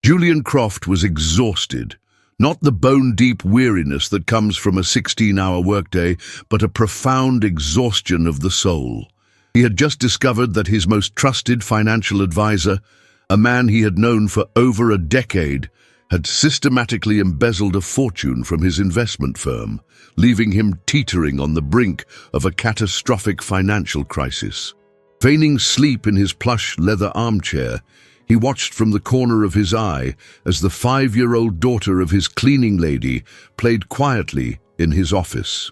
Julian Croft was exhausted, not the bone-deep weariness that comes from a 16-hour workday, but a profound exhaustion of the soul. He had just discovered that his most trusted financial advisor, a man he had known for over a decade, had systematically embezzled a fortune from his investment firm, leaving him teetering on the brink of a catastrophic financial crisis. Feigning sleep in his plush leather armchair, he watched from the corner of his eye as the 5-year-old daughter of his cleaning lady played quietly in his office.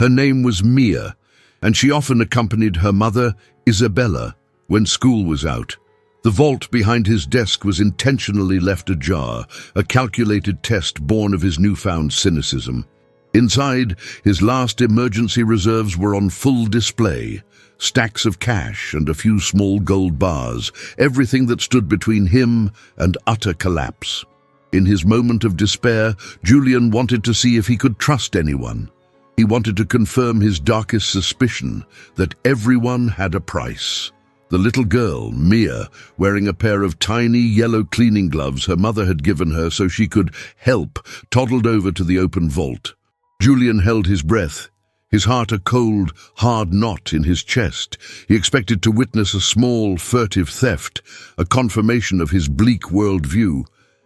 Her name was Mia, and she often accompanied her mother, Isabella, when school was out. The vault behind his desk was intentionally left ajar, a calculated test born of his newfound cynicism. Inside, his last emergency reserves were on full display. Stacks of cash and a few small gold bars, everything that stood between him and utter collapse. In his moment of despair, Julian wanted to see if he could trust anyone. He wanted to confirm his darkest suspicion that everyone had a price. The little girl, Mia, wearing a pair of tiny yellow cleaning gloves her mother had given her so she could help, toddled over to the open vault. Julian held his breath, his heart a cold, hard knot in his chest. He expected to witness a small, furtive theft, a confirmation of his bleak worldview.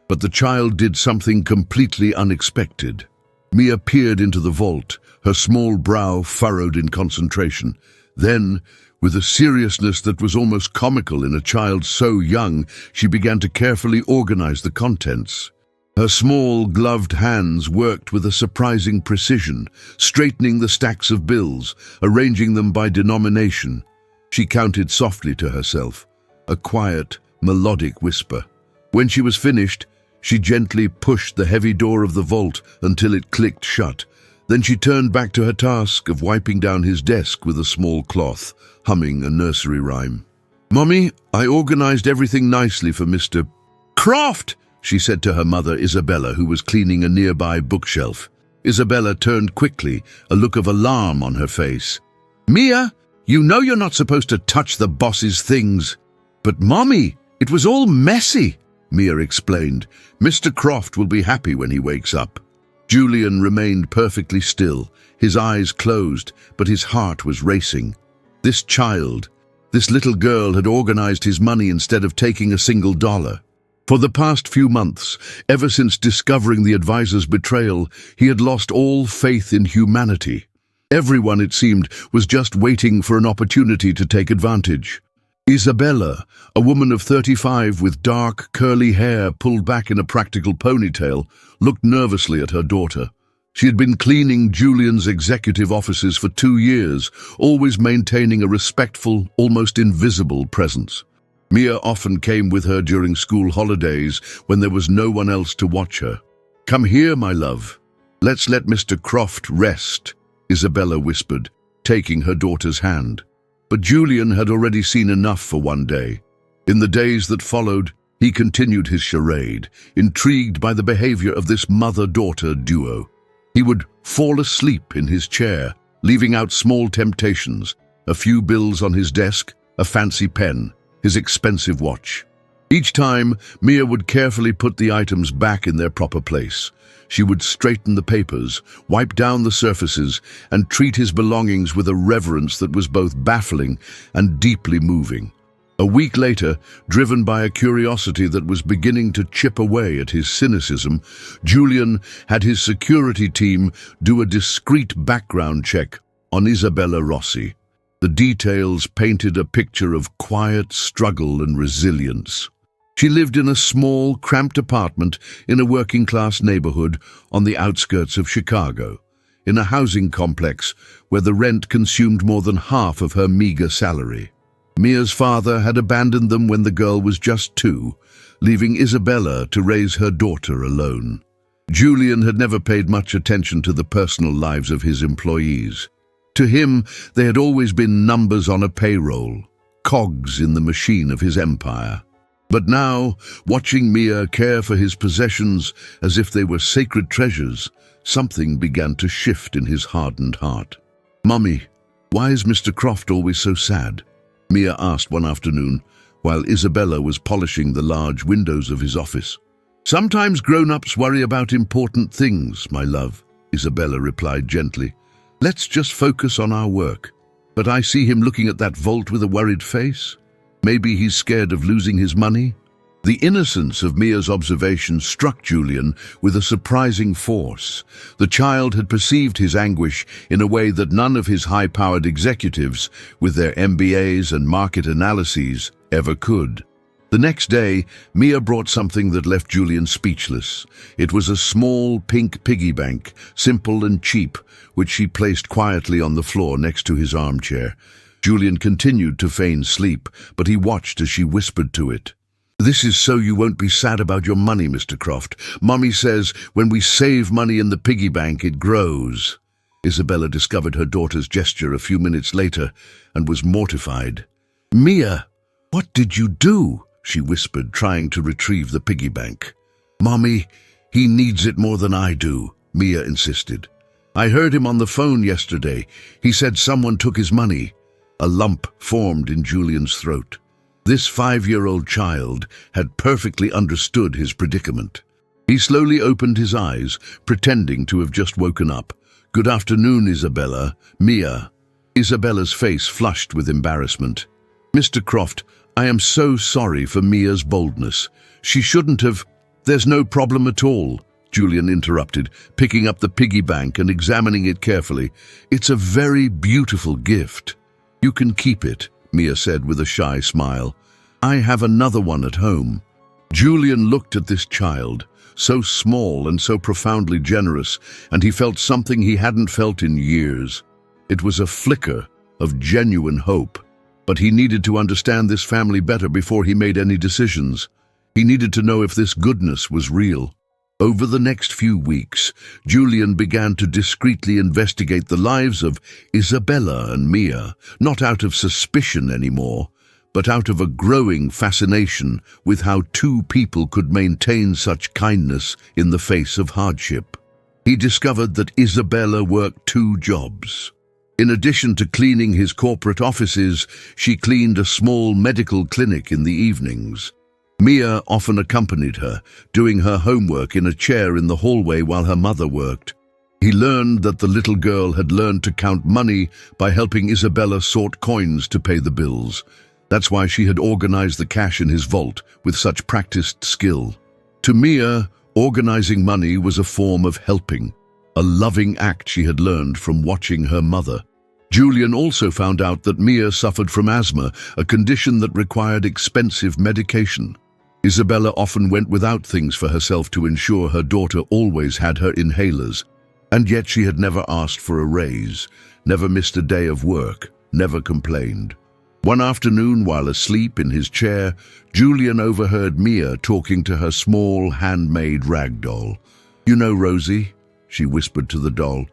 But the child did something completely unexpected. Mia peered into the vault, her small brow furrowed in concentration. Then, with a seriousness that was almost comical in a child so young, she began to carefully organize the contents. Her small, gloved hands worked with a surprising precision, straightening the stacks of bills, arranging them by denomination. She counted softly to herself, a quiet, melodic whisper. When she was finished, she gently pushed the heavy door of the vault until it clicked shut. Then she turned back to her task of wiping down his desk with a small cloth, humming a nursery rhyme. "Mommy, I organized everything nicely for Mr. Croft," she said to her mother, Isabella, who was cleaning a nearby bookshelf. Isabella turned quickly, a look of alarm on her face. "Mia, you know you're not supposed to touch the boss's things." "But Mommy, it was all messy," Mia explained. "Mr. Croft will be happy when he wakes up." Julian remained perfectly still, his eyes closed, but his heart was racing. This child, this little girl, had organized his money instead of taking a single dollar. For the past few months, ever since discovering the advisor's betrayal, he had lost all faith in humanity. Everyone, it seemed, was just waiting for an opportunity to take advantage. Isabella, a woman of 35 with dark, curly hair pulled back in a practical ponytail, looked nervously at her daughter. She had been cleaning Julian's executive offices for 2 years, always maintaining a respectful, almost invisible presence. Mia often came with her during school holidays when there was no one else to watch her. "Come here, my love. Let's let Mr. Croft rest," Isabella whispered, taking her daughter's hand. But Julian had already seen enough for one day. In the days that followed, he continued his charade, intrigued by the behavior of this mother-daughter duo. He would fall asleep in his chair, leaving out small temptations, a few bills on his desk, a fancy pen, his expensive watch. Each time, Mia would carefully put the items back in their proper place. She would straighten the papers, wipe down the surfaces, and treat his belongings with a reverence that was both baffling and deeply moving. A week later, driven by a curiosity that was beginning to chip away at his cynicism, Julian had his security team do a discreet background check on Isabella Rossi. The details painted a picture of quiet struggle and resilience. She lived in a small, cramped apartment in a working-class neighborhood on the outskirts of Chicago, in a housing complex where the rent consumed more than half of her meager salary. Mia's father had abandoned them when the girl was just 2, leaving Isabella to raise her daughter alone. Julian had never paid much attention to the personal lives of his employees. To him, they had always been numbers on a payroll, cogs in the machine of his empire. But now, watching Mia care for his possessions as if they were sacred treasures, something began to shift in his hardened heart. "Mummy, why is Mr. Croft always so sad?" Mia asked one afternoon, while Isabella was polishing the large windows of his office. Sometimes grown-ups worry about important things, my love, Isabella replied gently. Let's just focus on our work. But I see him looking at that vault with a worried face. Maybe he's scared of losing his money? The innocence of Mia's observation struck Julian with a surprising force. The child had perceived his anguish in a way that none of his high-powered executives, with their MBAs and market analyses, ever could. The next day, Mia brought something that left Julian speechless. It was a small pink piggy bank, simple and cheap, which she placed quietly on the floor next to his armchair. Julian continued to feign sleep, but he watched as she whispered to it. This is so you won't be sad about your money, Mr. Croft. Mommy says when we save money in the piggy bank, it grows. Isabella discovered her daughter's gesture a few minutes later and was mortified. Mia, what did you do? She whispered, trying to retrieve the piggy bank. Mommy, he needs it more than I do, Mia insisted. I heard him on the phone yesterday. He said someone took his money. A lump formed in Julian's throat. This 5-year-old child had perfectly understood his predicament. He slowly opened his eyes, pretending to have just woken up. Good afternoon, Isabella. Mia. Isabella's face flushed with embarrassment. Mr. Croft, I am so sorry for Mia's boldness. She shouldn't have... There's no problem at all, Julian interrupted, picking up the piggy bank and examining it carefully. It's a very beautiful gift. You can keep it, Mia said with a shy smile. I have another one at home. Julian looked at this child, so small and so profoundly generous, and he felt something he hadn't felt in years. It was a flicker of genuine hope. But he needed to understand this family better before he made any decisions. He needed to know if this goodness was real. Over the next few weeks, Julian began to discreetly investigate the lives of Isabella and Mia, not out of suspicion anymore, but out of a growing fascination with how two people could maintain such kindness in the face of hardship. He discovered that Isabella worked 2 jobs. In addition to cleaning his corporate offices, she cleaned a small medical clinic in the evenings. Mia often accompanied her, doing her homework in a chair in the hallway while her mother worked. He learned that the little girl had learned to count money by helping Isabella sort coins to pay the bills. That's why she had organized the cash in his vault with such practiced skill. To Mia, organizing money was a form of helping, a loving act she had learned from watching her mother. Julian also found out that Mia suffered from asthma, a condition that required expensive medication. Isabella often went without things for herself to ensure her daughter always had her inhalers, and yet she had never asked for a raise, never missed a day of work, never complained. One afternoon, while asleep in his chair, Julian overheard Mia talking to her small, handmade rag doll. You know, Rosie, she whispered to the doll,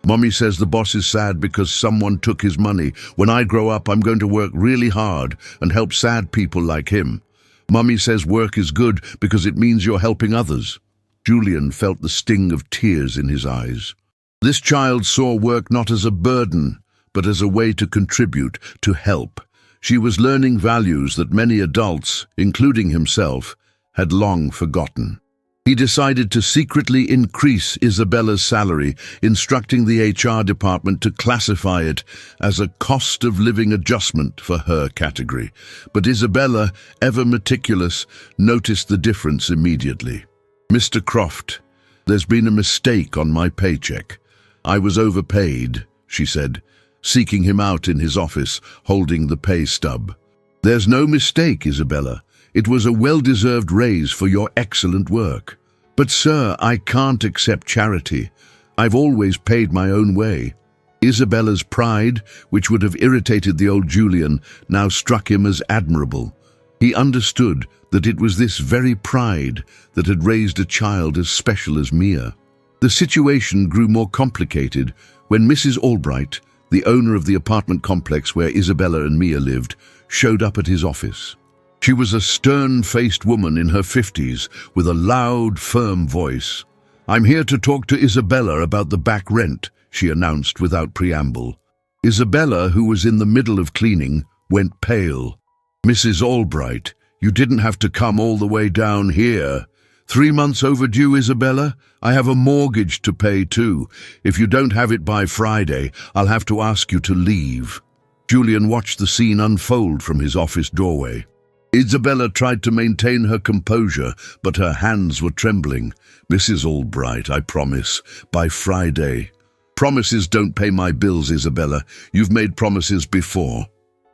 Mommy says the boss is sad because someone took his money. When I grow up, I'm going to work really hard and help sad people like him. Mommy says work is good because it means you're helping others. Julian felt the sting of tears in his eyes. This child saw work not as a burden, but as a way to contribute, to help. She was learning values that many adults, including himself, had long forgotten. He decided to secretly increase Isabella's salary, instructing the HR department to classify it as a cost of living adjustment for her category. But Isabella, ever meticulous, noticed the difference immediately. Mr. Croft, there's been a mistake on my paycheck. I was overpaid, she said, seeking him out in his office, holding the pay stub. There's no mistake, Isabella. It was a well-deserved raise for your excellent work. But, sir, I can't accept charity. I've always paid my own way. Isabella's pride, which would have irritated the old Julian, now struck him as admirable. He understood that it was this very pride that had raised a child as special as Mia. The situation grew more complicated when Mrs. Albright, the owner of the apartment complex where Isabella and Mia lived, showed up at his office. She was a stern-faced woman in her 50s with a loud, firm voice. I'm here to talk to Isabella about the back rent, she announced without preamble. Isabella, who was in the middle of cleaning, went pale. Mrs. Albright, you didn't have to come all the way down here. 3 months overdue, Isabella. I have a mortgage to pay too. If you don't have it by Friday, I'll have to ask you to leave. Julian watched the scene unfold from his office doorway. Isabella tried to maintain her composure, but her hands were trembling. Mrs. Albright, I promise, by Friday. Promises don't pay my bills, Isabella. You've made promises before.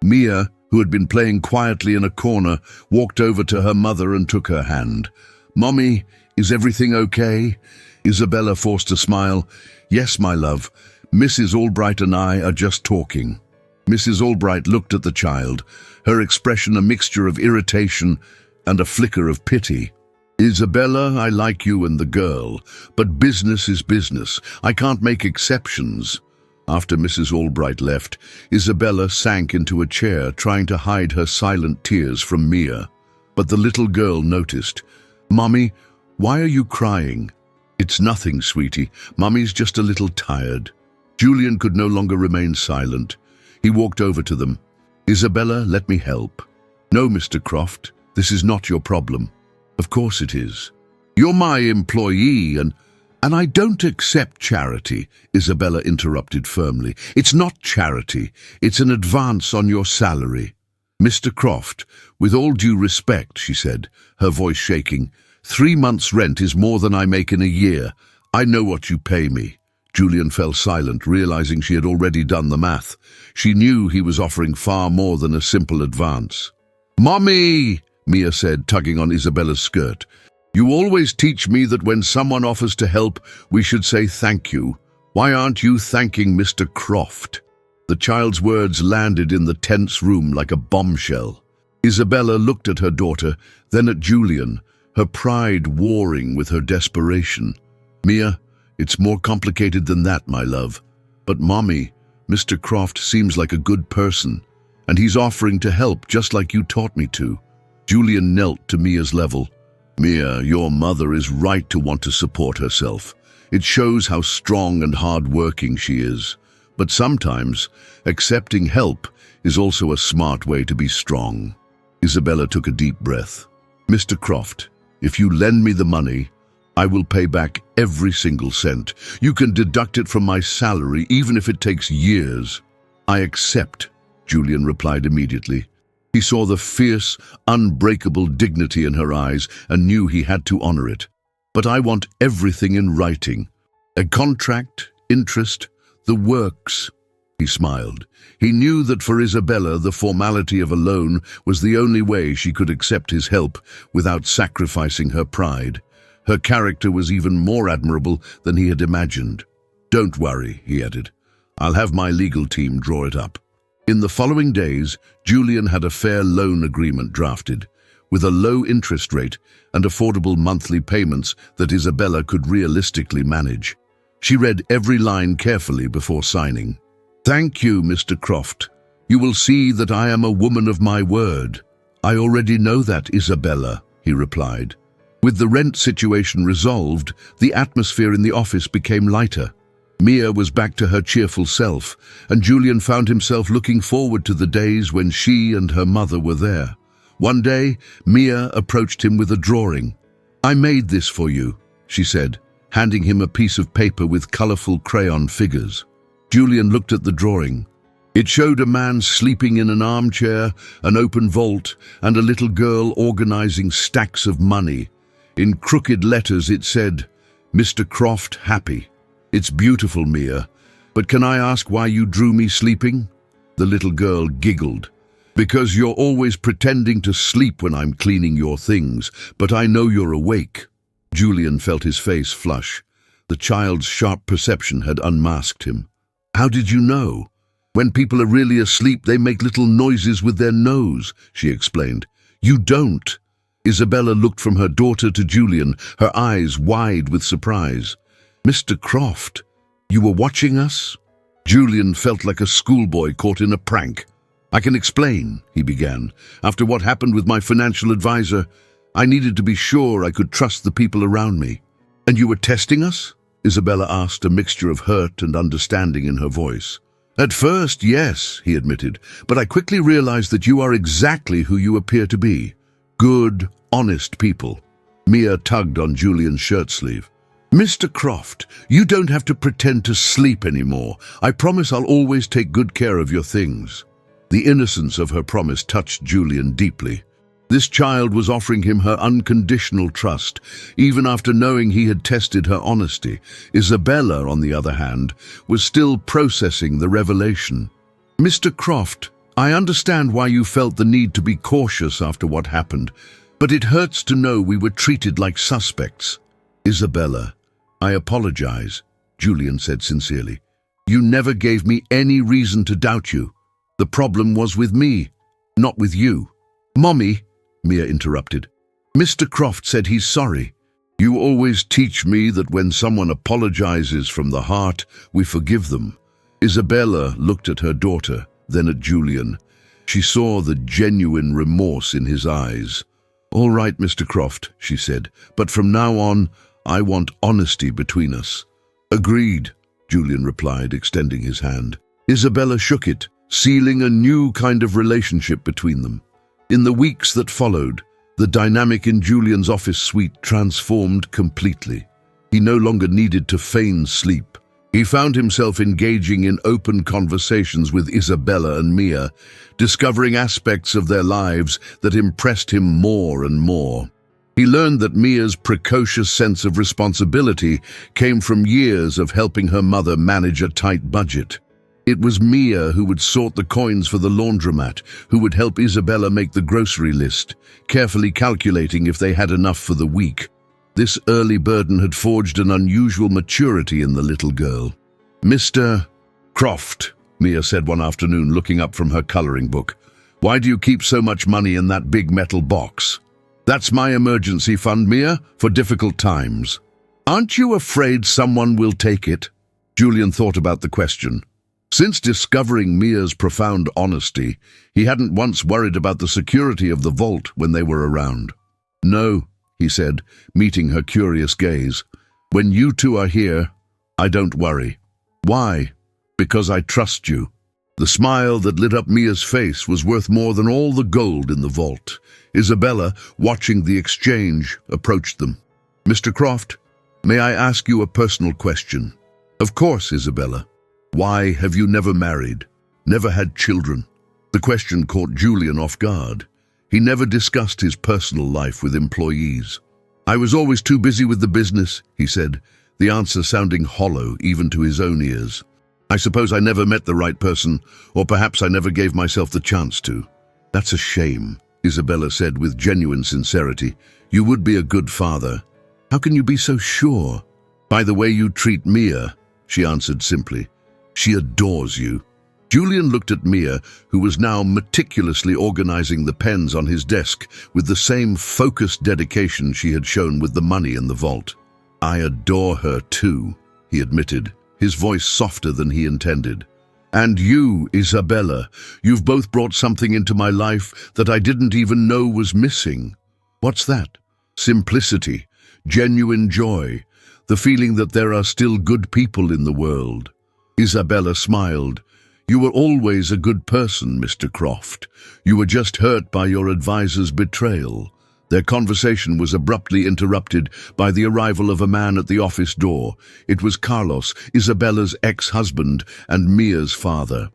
Mia, who had been playing quietly in a corner, walked over to her mother and took her hand. Mommy, is everything okay? Isabella forced a smile. Yes, my love. Mrs. Albright and I are just talking. Mrs. Albright looked at the child, her expression a mixture of irritation and a flicker of pity. Isabella, I like you and the girl, but business is business. I can't make exceptions. After Mrs. Albright left, Isabella sank into a chair, trying to hide her silent tears from Mia. But the little girl noticed. Mommy, why are you crying? It's nothing, sweetie. Mummy's just a little tired. Julian could no longer remain silent. He walked over to them. Isabella, let me help. No, Mr. Croft, this is not your problem. Of course it is. You're my employee and I don't accept charity, Isabella interrupted firmly. It's not charity. It's an advance on your salary. Mr. Croft, with all due respect, she said, her voice shaking, 3 months' rent is more than I make in a year. I know what you pay me. Julian fell silent, realizing she had already done the math. She knew he was offering far more than a simple advance. Mommy, Mia said, tugging on Isabella's skirt. You always teach me that when someone offers to help, we should say thank you. Why aren't you thanking Mr. Croft? The child's words landed in the tense room like a bombshell. Isabella looked at her daughter, then at Julian, her pride warring with her desperation. Mia, it's more complicated than that, my love. But Mommy, Mr. Croft seems like a good person, and he's offering to help just like you taught me to. Julian knelt to Mia's level. Mia, your mother is right to want to support herself. It shows how strong and hard-working she is. But sometimes, accepting help is also a smart way to be strong. Isabella took a deep breath. Mr. Croft, if you lend me the money, I will pay back every single cent. You can deduct it from my salary, even if it takes years. I accept, Julian replied immediately. He saw the fierce, unbreakable dignity in her eyes and knew he had to honor it. But I want everything in writing. A contract, interest, the works. He smiled. He knew that for Isabella, the formality of a loan was the only way she could accept his help without sacrificing her pride. Her character was even more admirable than he had imagined. Don't worry, he added. I'll have my legal team draw it up. In the following days, Julian had a fair loan agreement drafted, with a low interest rate and affordable monthly payments that Isabella could realistically manage. She read every line carefully before signing. Thank you, Mr. Croft. You will see that I am a woman of my word. I already know that, Isabella, he replied. With the rent situation resolved, the atmosphere in the office became lighter. Mia was back to her cheerful self, and Julian found himself looking forward to the days when she and her mother were there. One day, Mia approached him with a drawing. I made this for you, she said, handing him a piece of paper with colorful crayon figures. Julian looked at the drawing. It showed a man sleeping in an armchair, an open vault, and a little girl organizing stacks of money. In crooked letters it said, Mr. Croft happy. It's beautiful, Mia, but can I ask why you drew me sleeping? The little girl giggled. Because you're always pretending to sleep when I'm cleaning your things, but I know you're awake. Julian felt his face flush. The child's sharp perception had unmasked him. How did you know? When people are really asleep, they make little noises with their nose, she explained. You don't. Isabella looked from her daughter to Julian, her eyes wide with surprise. Mr. Croft, you were watching us? Julian felt like a schoolboy caught in a prank. I can explain, he began. After what happened with my financial advisor, I needed to be sure I could trust the people around me. And you were testing us? Isabella asked, a mixture of hurt and understanding in her voice. At first, yes, he admitted, but I quickly realized that you are exactly who you appear to be. Good, honest people. Mia tugged on Julian's shirt sleeve. Mr. Croft, you don't have to pretend to sleep anymore. I promise I'll always take good care of your things. The innocence of her promise touched Julian deeply. This child was offering him her unconditional trust, even after knowing he had tested her honesty. Isabella, on the other hand, was still processing the revelation. Mr. Croft, I understand why you felt the need to be cautious after what happened, but it hurts to know we were treated like suspects. Isabella, I apologize, Julian said sincerely. You never gave me any reason to doubt you. The problem was with me, not with you. Mommy, Mia interrupted. Mr. Croft said he's sorry. You always teach me that when someone apologizes from the heart, we forgive them. Isabella looked at her daughter, then at Julian. She saw the genuine remorse in his eyes. All right, Mr. Croft, she said, but from now on, I want honesty between us. Agreed, Julian replied, extending his hand. Isabella shook it, sealing a new kind of relationship between them. In the weeks that followed, the dynamic in Julian's office suite transformed completely. He no longer needed to feign sleep. He found himself engaging in open conversations with Isabella and Mia, discovering aspects of their lives that impressed him more and more. He learned that Mia's precocious sense of responsibility came from years of helping her mother manage a tight budget. It was Mia who would sort the coins for the laundromat, who would help Isabella make the grocery list, carefully calculating if they had enough for the week. This early burden had forged an unusual maturity in the little girl. Mr. Croft, Mia said one afternoon, looking up from her coloring book. Why do you keep so much money in that big metal box? That's my emergency fund, Mia, for difficult times. Aren't you afraid someone will take it? Julian thought about the question. Since discovering Mia's profound honesty, he hadn't once worried about the security of the vault when they were around. No, he said, meeting her curious gaze. When you two are here, I don't worry. Why? Because I trust you. The smile that lit up Mia's face was worth more than all the gold in the vault. Isabella, watching the exchange, approached them. Mr. Croft, may I ask you a personal question? Of course, Isabella. Why have you never married, never had children? The question caught Julian off guard. He never discussed his personal life with employees. I was always too busy with the business, he said, the answer sounding hollow even to his own ears. I suppose I never met the right person, or perhaps I never gave myself the chance to. That's a shame, Isabella said with genuine sincerity. You would be a good father. How can you be so sure? By the way you treat Mia, she answered simply. She adores you. Julian looked at Mia, who was now meticulously organizing the pens on his desk with the same focused dedication she had shown with the money in the vault. I adore her too, he admitted, his voice softer than he intended. And you, Isabella, you've both brought something into my life that I didn't even know was missing. What's that? Simplicity, genuine joy, the feeling that there are still good people in the world. Isabella smiled. You were always a good person, Mr. Croft. You were just hurt by your advisor's betrayal. Their conversation was abruptly interrupted by the arrival of a man at the office door. It was Carlos, Isabella's ex-husband and Mia's father.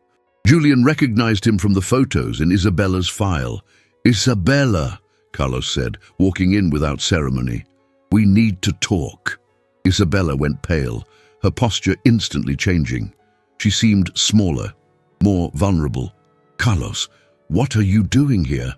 Julian recognized him from the photos in Isabella's file. Isabella, Carlos said, walking in without ceremony. We need to talk. Isabella went pale, her posture instantly changing. She seemed smaller, more vulnerable. Carlos, what are you doing here?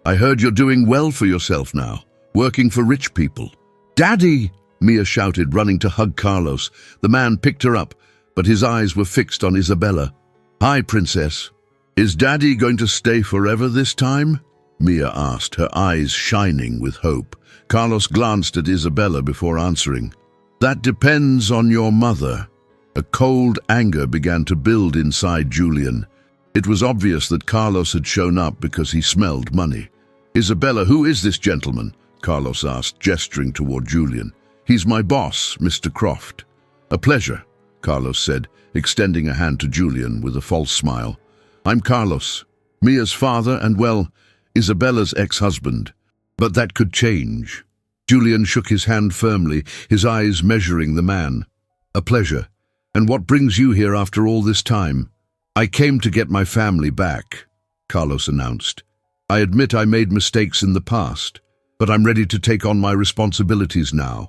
I heard you're doing well for yourself now, working for rich people. Daddy, Mia shouted, running to hug Carlos. The man picked her up, but his eyes were fixed on Isabella. Hi, Princess. Is Daddy going to stay forever this time? Mia asked, her eyes shining with hope. Carlos glanced at Isabella before answering. That depends on your mother. A cold anger began to build inside Julian. It was obvious that Carlos had shown up because he smelled money. Isabella, who is this gentleman? Carlos asked, gesturing toward Julian. He's my boss, Mr. Croft. A pleasure, Carlos said, extending a hand to Julian with a false smile. I'm Carlos, Mia's father and, well, Isabella's ex-husband. But that could change. Julian shook his hand firmly, his eyes measuring the man. A pleasure. And what brings you here after all this time? I came to get my family back, Carlos announced. I admit I made mistakes in the past, but I'm ready to take on my responsibilities now.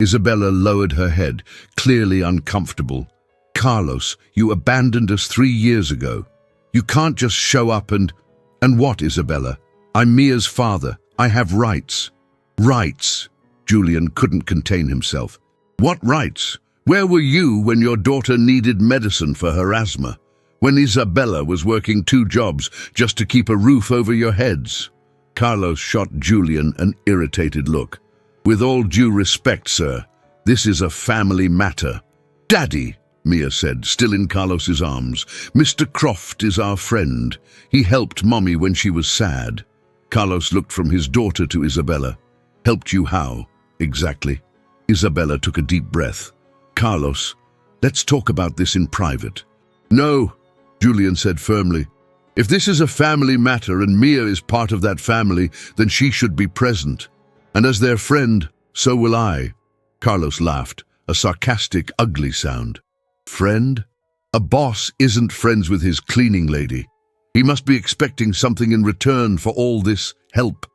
Isabella lowered her head, clearly uncomfortable. Carlos, you abandoned us 3 years ago. You can't just show up and what, Isabella? I'm Mia's father. I have rights. Rights? Julian couldn't contain himself. What rights? Where were you when your daughter needed medicine for her asthma? When Isabella was working 2 jobs just to keep a roof over your heads? Carlos shot Julian an irritated look. With all due respect, sir, this is a family matter. Daddy, Mia said, still in Carlos's arms, Mr. Croft is our friend. He helped Mommy when she was sad. Carlos looked from his daughter to Isabella. Helped you how, exactly? Isabella took a deep breath. Carlos, let's talk about this in private. No, Julian said firmly. If this is a family matter and Mia is part of that family, then she should be present. And as their friend, so will I. Carlos laughed, a sarcastic, ugly sound. Friend? A boss isn't friends with his cleaning lady. He must be expecting something in return for all this help.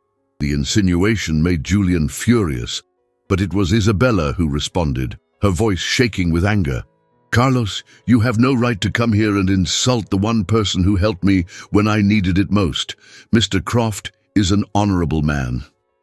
The insinuation made Julian furious, but it was Isabella who responded, her voice shaking with anger. Carlos, you have no right to come here and insult the one person who helped me when I needed it most. Mr. Croft is an honorable man.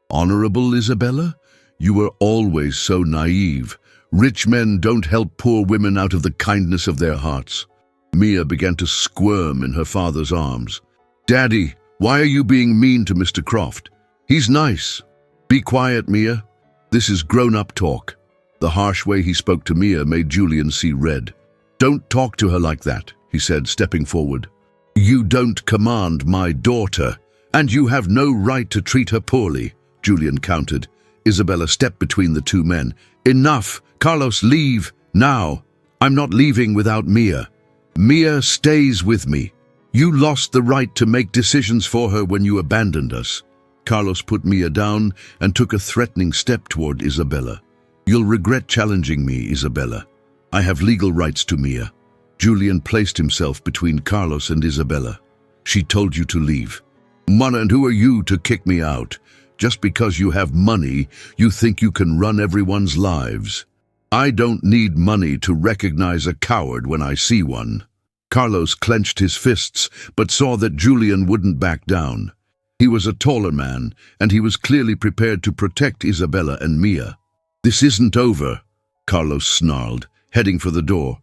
Honorable, Isabella? You were always so naive. Rich men don't help poor women out of the kindness of their hearts. Mia began to squirm in her father's arms. Daddy, why are you being mean to Mr. Croft? He's nice. Be quiet, Mia. This is grown-up talk. The harsh way he spoke to Mia made Julian see red. Don't talk to her like that, he said, stepping forward. You don't command my daughter, and you have no right to treat her poorly, Julian countered. Isabella stepped between the 2 men. Enough! Carlos, leave, now. I'm not leaving without Mia. Mia stays with me. You lost the right to make decisions for her when you abandoned us. Carlos put Mia down and took a threatening step toward Isabella. You'll regret challenging me, Isabella. I have legal rights to Mia. Julian placed himself between Carlos and Isabella. She told you to leave. And who are you to kick me out? Just because you have money, you think you can run everyone's lives. I don't need money to recognize a coward when I see one. Carlos clenched his fists, but saw that Julian wouldn't back down. He was a taller man, and he was clearly prepared to protect Isabella and Mia. This isn't over, Carlos snarled, heading for the door.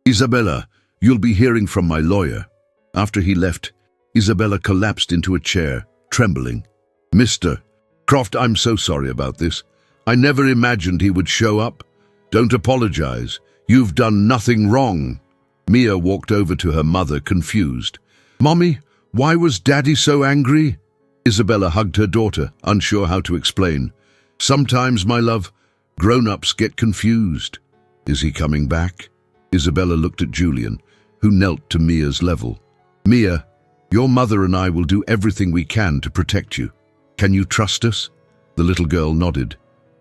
Isabella, you'll be hearing from my lawyer. After he left, Isabella collapsed into a chair, trembling. Mr. Croft, I'm so sorry about this. I never imagined he would show up. Don't apologize. You've done nothing wrong. Mia walked over to her mother, confused. Mommy, why was Daddy so angry? Isabella hugged her daughter, unsure how to explain. Sometimes, my love, grown-ups get confused. Is he coming back? Isabella looked at Julian, who knelt to Mia's level. Mia, your mother and I will do everything we can to protect you. Can you trust us? The little girl nodded.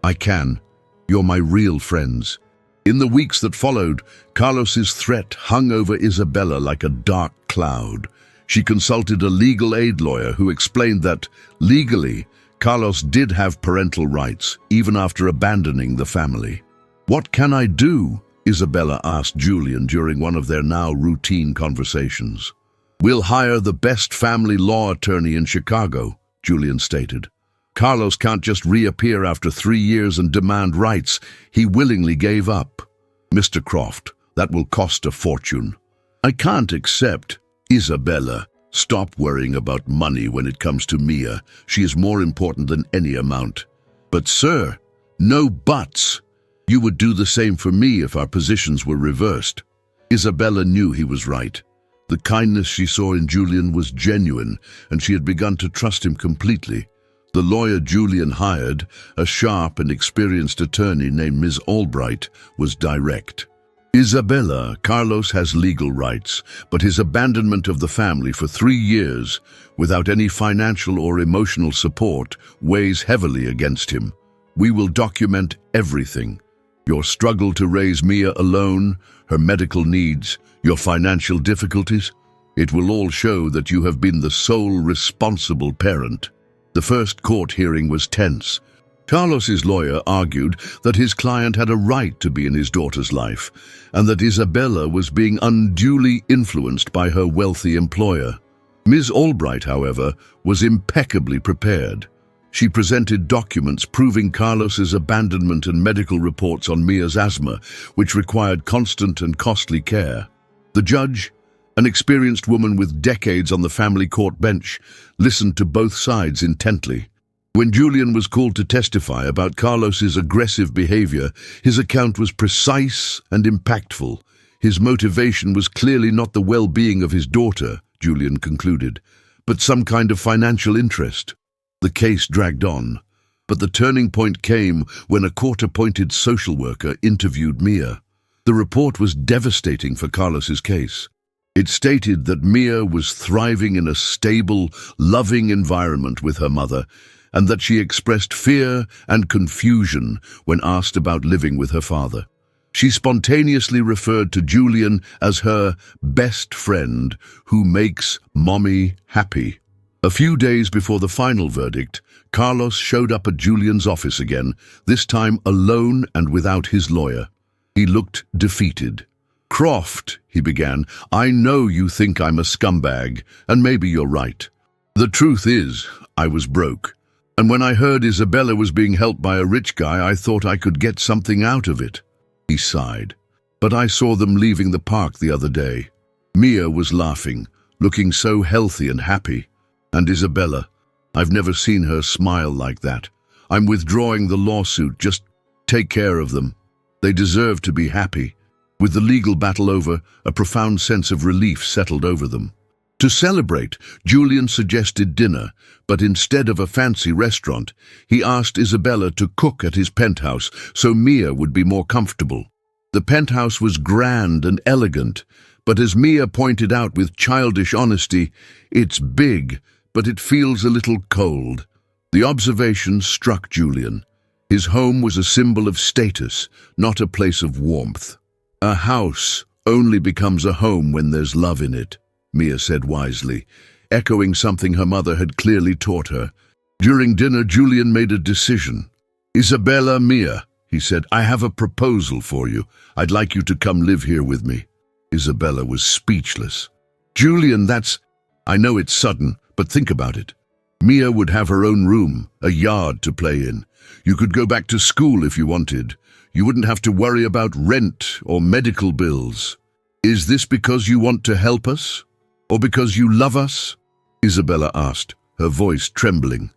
I can. You're my real friends. In the weeks that followed, Carlos's threat hung over Isabella like a dark cloud. She consulted a legal aid lawyer who explained that, legally, Carlos did have parental rights, even after abandoning the family. What can I do? Isabella asked Julian during one of their now routine conversations. We'll hire the best family law attorney in Chicago, Julian stated. Carlos can't just reappear after 3 years and demand rights. He willingly gave up. Mr. Croft, that will cost a fortune. I can't accept. Isabella, stop worrying about money when it comes to Mia. She is more important than any amount. But sir, no buts. You would do the same for me if our positions were reversed. Isabella knew he was right. The kindness she saw in Julian was genuine, and she had begun to trust him completely. The lawyer Julian hired, a sharp and experienced attorney named Ms. Albright, was direct. Isabella, Carlos has legal rights, but his abandonment of the family for 3 years, without any financial or emotional support, weighs heavily against him. We will document everything. Your struggle to raise Mia alone, her medical needs, your financial difficulties. It will all show that you have been the sole responsible parent." The first court hearing was tense. Carlos's lawyer argued that his client had a right to be in his daughter's life, and that Isabella was being unduly influenced by her wealthy employer. Ms. Albright, however, was impeccably prepared. She presented documents proving Carlos's abandonment and medical reports on Mia's asthma, which required constant and costly care. The judge, an experienced woman with decades on the family court bench, listened to both sides intently. When Julian was called to testify about Carlos's aggressive behavior, his account was precise and impactful. His motivation was clearly not the well-being of his daughter, Julian concluded, but some kind of financial interest. The case dragged on, but the turning point came when a court-appointed social worker interviewed Mia. The report was devastating for Carlos's case. It stated that Mia was thriving in a stable, loving environment with her mother, and that she expressed fear and confusion when asked about living with her father. She spontaneously referred to Julian as her best friend who makes mommy happy. A few days before the final verdict, Carlos showed up at Julian's office again, this time alone and without his lawyer. He looked defeated. "Croft," he began, "I know you think I'm a scumbag, and maybe you're right. The truth is, I was broke. And when I heard Isabella was being helped by a rich guy, I thought I could get something out of it." He sighed. "But I saw them leaving the park the other day. Mia was laughing, looking so healthy and happy. And Isabella, I've never seen her smile like that. I'm withdrawing the lawsuit, just take care of them. They deserve to be happy." With the legal battle over, a profound sense of relief settled over them. To celebrate, Julian suggested dinner, but instead of a fancy restaurant, he asked Isabella to cook at his penthouse so Mia would be more comfortable. The penthouse was grand and elegant, but as Mia pointed out with childish honesty, "It's big, but it feels a little cold." The observation struck Julian. His home was a symbol of status, not a place of warmth. "A house only becomes a home when there's love in it," Mia said wisely, echoing something her mother had clearly taught her. During dinner, Julian made a decision. "Isabella, Mia," he said, "I have a proposal for you. I'd like you to come live here with me." Isabella was speechless. "Julian, I know it's sudden, but think about it. Mia would have her own room, a yard to play in. You could go back to school if you wanted. You wouldn't have to worry about rent or medical bills. Is this because you want to help us? Or because you love us?" Isabella asked, her voice trembling.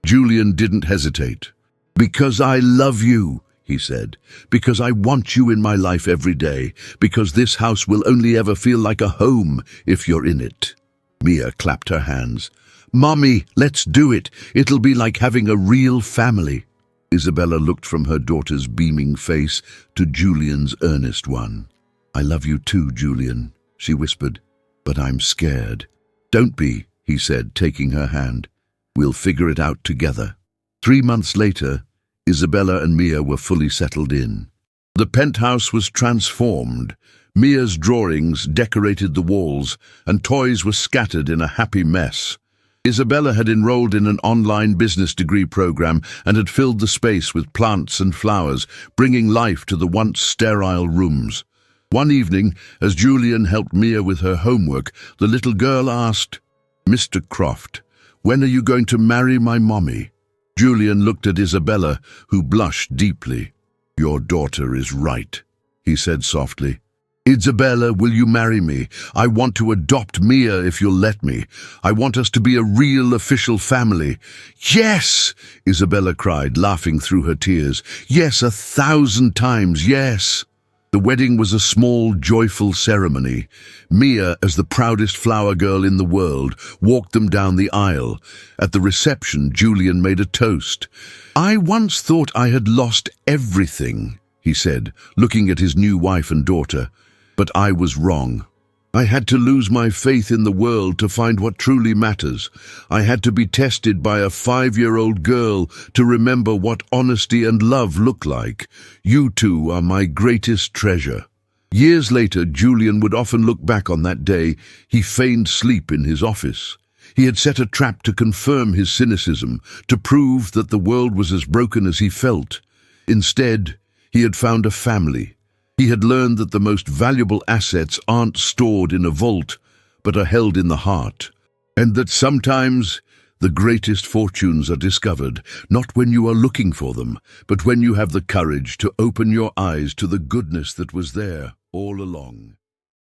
Julian didn't hesitate. "Because I love you," he said. "Because I want you in my life every day. Because this house will only ever feel like a home if you're in it." Mia clapped her hands. "Mommy, let's do it. It'll be like having a real family." Isabella looked from her daughter's beaming face to Julian's earnest one. "I love you too, Julian," she whispered. "But I'm scared." "Don't be," he said, taking her hand. "We'll figure it out together." 3 months later, Isabella and Mia were fully settled in. The penthouse was transformed. Mia's drawings decorated the walls, and toys were scattered in a happy mess. Isabella had enrolled in an online business degree program and had filled the space with plants and flowers, bringing life to the once sterile rooms. One evening, as Julian helped Mia with her homework, the little girl asked, "Mr. Croft, when are you going to marry my mommy?" Julian looked at Isabella, who blushed deeply. "Your daughter is right," he said softly. "Isabella, will you marry me? I want to adopt Mia if you'll let me. I want us to be a real official family." "Yes!" Isabella cried, laughing through her tears. "Yes, 1,000 times, yes!" The wedding was a small, joyful ceremony. Mia, as the proudest flower girl in the world, walked them down the aisle. At the reception, Julian made a toast. "I once thought I had lost everything," he said, looking at his new wife and daughter. "But I was wrong. I had to lose my faith in the world to find what truly matters. I had to be tested by a 5-year-old girl to remember what honesty and love look like. You two are my greatest treasure. Years later, Julian would often look back on that day. He feigned sleep in his office. He had set a trap to confirm his cynicism, to prove that the world was as broken as he felt. Instead, he had found a family. He had learned that the most valuable assets aren't stored in a vault, but are held in the heart. And that sometimes the greatest fortunes are discovered, not when you are looking for them, but when you have the courage to open your eyes to the goodness that was there all along.